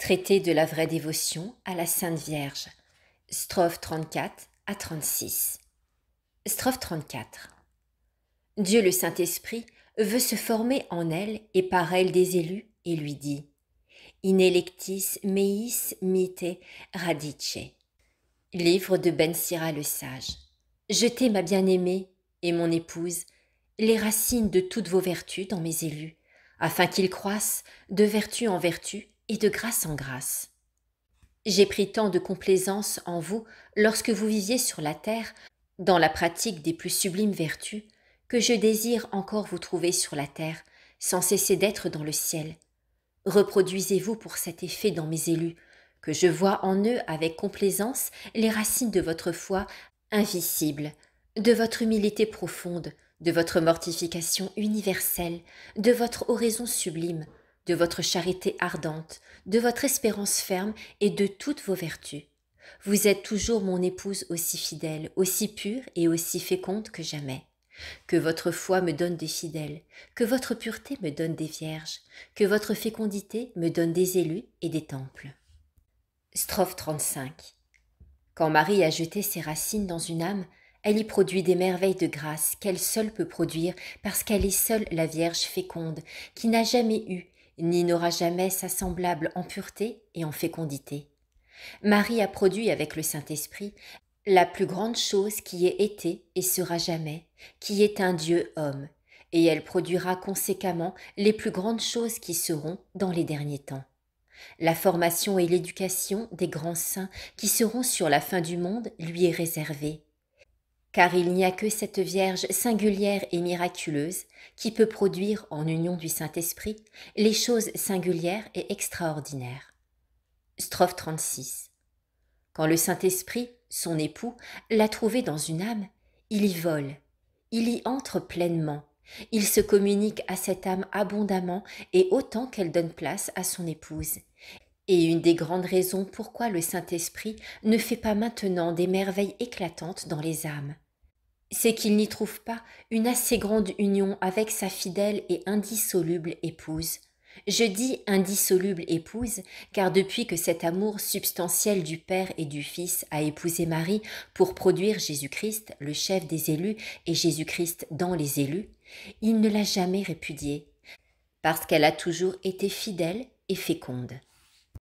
Traité de la vraie dévotion à la Sainte Vierge. Strophe 34 à 36. Strophe 34. Dieu le Saint-Esprit veut se former en elle et par elle des élus et lui dit In electis meis mite radice. Livre de Ben Sira le Sage. Jetez ma bien-aimée et mon épouse les racines de toutes vos vertus dans mes élus, afin qu'ils croissent de vertu en vertu et de grâce en grâce. J'ai pris tant de complaisance en vous lorsque vous viviez sur la terre, dans la pratique des plus sublimes vertus, que je désire encore vous trouver sur la terre, sans cesser d'être dans le ciel. Reproduisez-vous pour cet effet dans mes élus, que je vois en eux avec complaisance les racines de votre foi invisible, de votre humilité profonde, de votre mortification universelle, de votre oraison sublime, de votre charité ardente, de votre espérance ferme et de toutes vos vertus. Vous êtes toujours mon épouse aussi fidèle, aussi pure et aussi féconde que jamais. Que votre foi me donne des fidèles, que votre pureté me donne des vierges, que votre fécondité me donne des élus et des temples. Strophe 35. Quand Marie a jeté ses racines dans une âme, elle y produit des merveilles de grâce qu'elle seule peut produire parce qu'elle est seule la Vierge féconde, qui n'a jamais eu, ni n'aura jamais sa semblable en pureté et en fécondité. Marie a produit avec le Saint-Esprit la plus grande chose qui ait été et sera jamais, qui est un Dieu homme, et elle produira conséquemment les plus grandes choses qui seront dans les derniers temps. La formation et l'éducation des grands saints qui seront sur la fin du monde lui est réservée, car il n'y a que cette Vierge singulière et miraculeuse qui peut produire en union du Saint-Esprit les choses singulières et extraordinaires. Strophe 36. Quand le Saint-Esprit, son époux, l'a trouvé dans une âme, il y vole, il y entre pleinement, il se communique à cette âme abondamment et autant qu'elle donne place à son épouse. Et une des grandes raisons pourquoi le Saint-Esprit ne fait pas maintenant des merveilles éclatantes dans les âmes, c'est qu'il n'y trouve pas une assez grande union avec sa fidèle et indissoluble épouse. Je dis indissoluble épouse, car depuis que cet amour substantiel du Père et du Fils a épousé Marie pour produire Jésus-Christ, le chef des élus, et Jésus-Christ dans les élus, il ne l'a jamais répudiée, parce qu'elle a toujours été fidèle et féconde.